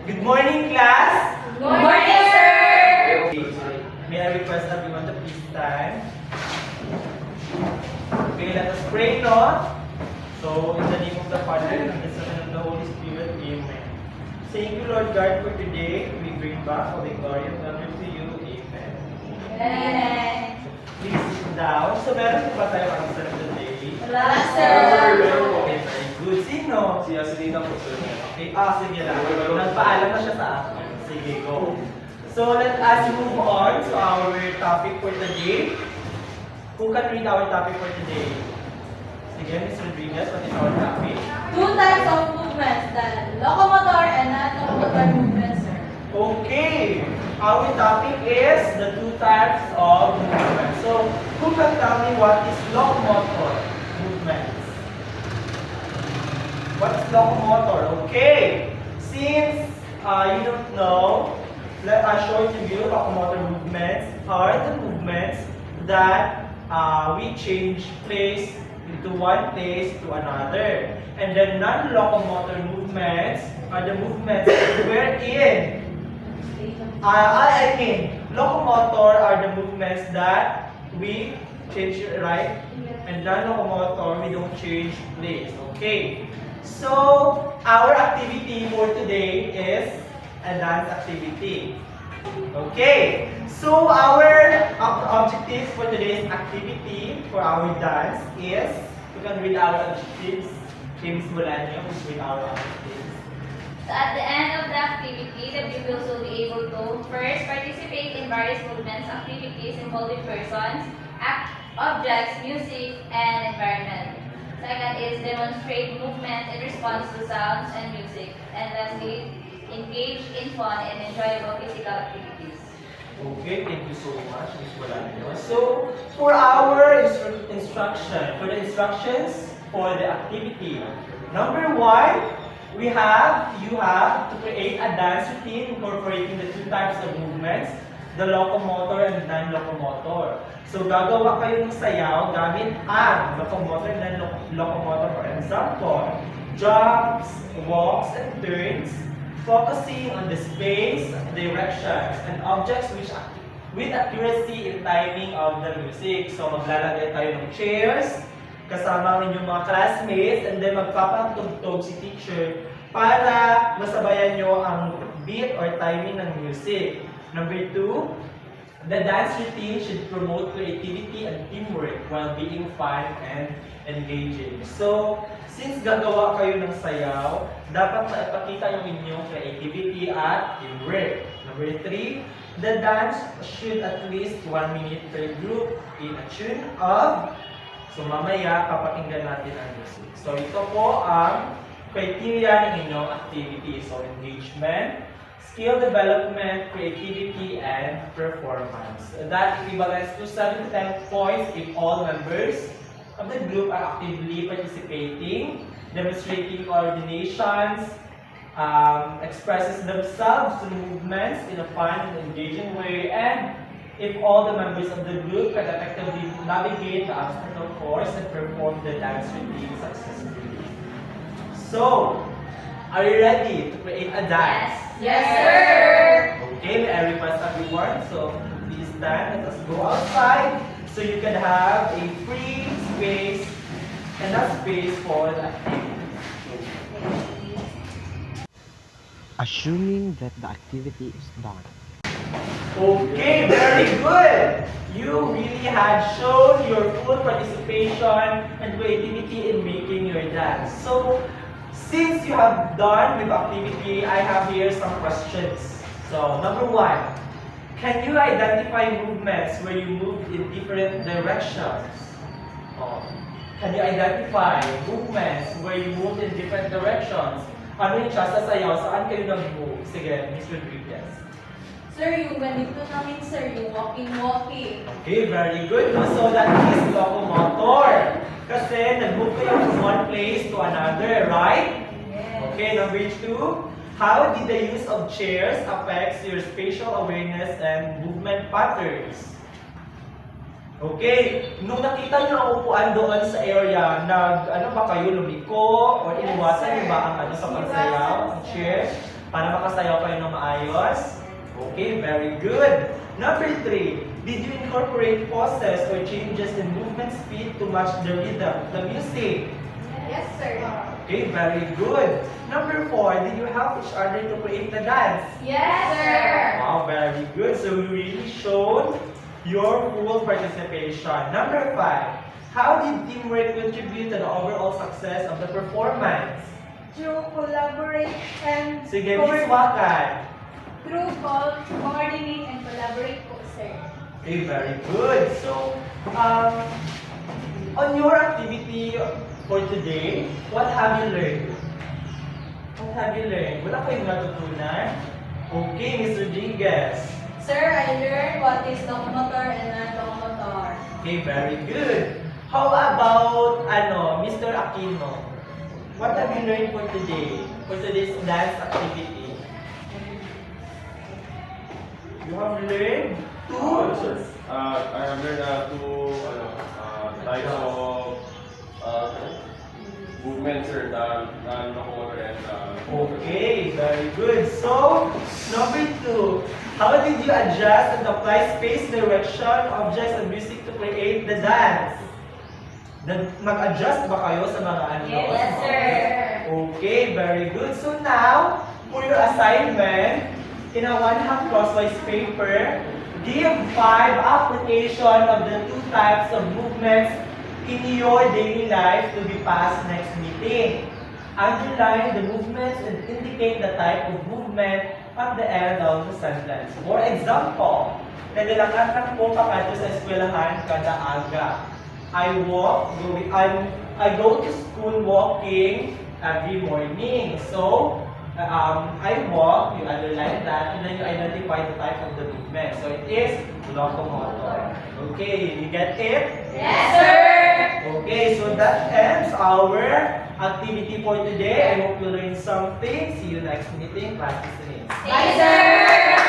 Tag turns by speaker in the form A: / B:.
A: Good morning, class!
B: Good morning, sir!
A: May I request everyone to please stand? Okay, let us pray, no? So, in the name of the Father, and of the Son, and of the Holy Spirit, Amen. Thank you, Lord God, for today. We bring back all the glory and honor to you. Amen.
B: Amen.
A: Please sit down. So, meron pa tayo answer of the day?
B: Wala, sir.
A: Okay, very good. Sino?
C: Si Aselina po, sir.
A: Okay, sige na. Nagpaalam na siya sa akin. Sige, go. So, let us move on to our topic for today. Who can read our topic for today? Sige, Ms. Rodriguez, what is our topic?
B: Two types of movements, the locomotor and non-locomotor movements, sir.
A: Okay, our topic is the two types of movement. So, who can tell me what is locomotor movements? What is locomotor? Okay, since you don't know, let us show it to you. Locomotor movements are the movements that we change place into one place to another. And the non-locomotor movements are the movements wherein I mean, locomotor are the movements that we change, right? And non-locomotor, we don't change place. Okay. So, our activity for today is a dance activity. Okay. So, our objectives for today's activity for our dance is, you can read our objectives. James Bolanyo, please read our objectives.
D: So at the end of the activity, the pupils will be able to first participate in various movements activities involving persons, objects, music, and environment. Second is demonstrate movement in response to sounds and music. And lastly, engage in fun and enjoyable physical activities.
A: Okay, thank you so much, Ms. Bolanyo. So, for our instructions for the activity, number one, you have to create a dance routine incorporating the two types of movements, the locomotor and non-locomotor. So, gagawa kayo ng sayaw gamit ang locomotor and non-locomotor. For example, jumps, walks, and turns, focusing on the space, directions, and objects with accuracy and timing of the music. So, maglalagay tayo ng chairs, kasama ang inyong mga classmates, and then magpapatugtog si teacher para masabayan nyo ang beat or timing ng music. Number two, the dance routine should promote creativity and teamwork while being fun and engaging. So, since gagawa kayo ng sayaw, dapat maipakita yung inyong creativity at teamwork. Number three, the dance should at least 1 minute per group in a tune of. So mamaya, papakinggan natin ang music. So ito po ang criteria ng inyong activity. So engagement, skill development, creativity, and performance. That equivalents to 7 to 10 points if all members of the group are actively participating, demonstrating coordinations, expresses themselves through movements in a fun and engaging way, and if all the members of the group can effectively navigate the obstacle course and perform the dance routine successfully. So, are you ready to create a dance?
B: Yes, sir!
A: Okay, may I request everyone, so please stand, let us go outside so you can have a free space and a space for the activity.
E: Assuming that the activity is done.
A: Okay, very good. You really had shown your full participation and creativity in making your dance. So, since you have done with the activity, I have here some questions. So, number one, can you identify movements where you move in different directions? Oh. Can you identify movements where you move in different directions? Ano yung siya sa sayaw? Saan kayo nag-move? Sige, Ms. Rodriguez.
B: Sir, yung ganito namin, sir, yung walking.
A: Okay, very good. So that is locomotor. Kasi nag-move kayo from one place to another, right?
B: Yes.
A: Okay, number two. How did the use of chairs affect your spatial awareness and movement patterns? Okay, nung nakita niyo ang upuan doon sa area, ano ba kayo, lumiko? O iniwasan niyo ba ang sa pagsayaw, ang chair? Para makasayaw kayo ng maayos? Okay, very good. Number 3, did you incorporate pauses or changes in movement speed to match the rhythm, the music?
B: Yes, sir.
A: Okay, very good. Number 4, did you help each other to create the dance?
D: Yes, sir.
A: Wow, very good. So you really showed your full participation. Number 5, how did teamwork contribute to the overall success of the performance?
B: Through collaborate and
A: Sige, Miss Wakan.
B: Through coordinate and collaborate po, sir.
A: Okay, very good. So, on your activity for today, what have you learned? What have you learned? Wala kayong natutunan? Okay, Ms. Rodriguez.
B: Sir, I learned what is locomotor and non-locomotor.
A: Okay, very good. How about, Mr. Aquino? What have you learned for today? For today's dance activity? You have learned
C: Sir, I have learned two types of movements, sir, non-locomotor and
A: Okay, very good. So, number 2, how did you adjust and apply space, direction, objects, and music to create the dance? Mag-adjust ba kayo sa mga ano?
D: Yes, sir.
A: Okay, very good. So now, for your assignment, in a 1/2 crosswise paper, give 5 application of the 2 types of movements in your daily life to be passed next meeting. Underline the movements and indicate the type of movement at the end of the sentence. For example, naglalakad po pa sa eskwelahan kada aga. I go to school walking every morning. So, I walk, you underline that, and then you identify the type of the movement. So it is locomotor. Okay, you get it?
D: Yes, sir.
A: Okay, so that ends our activity for today. I hope you learned something. See you next meeting. Class is finished.
D: Yes, sir.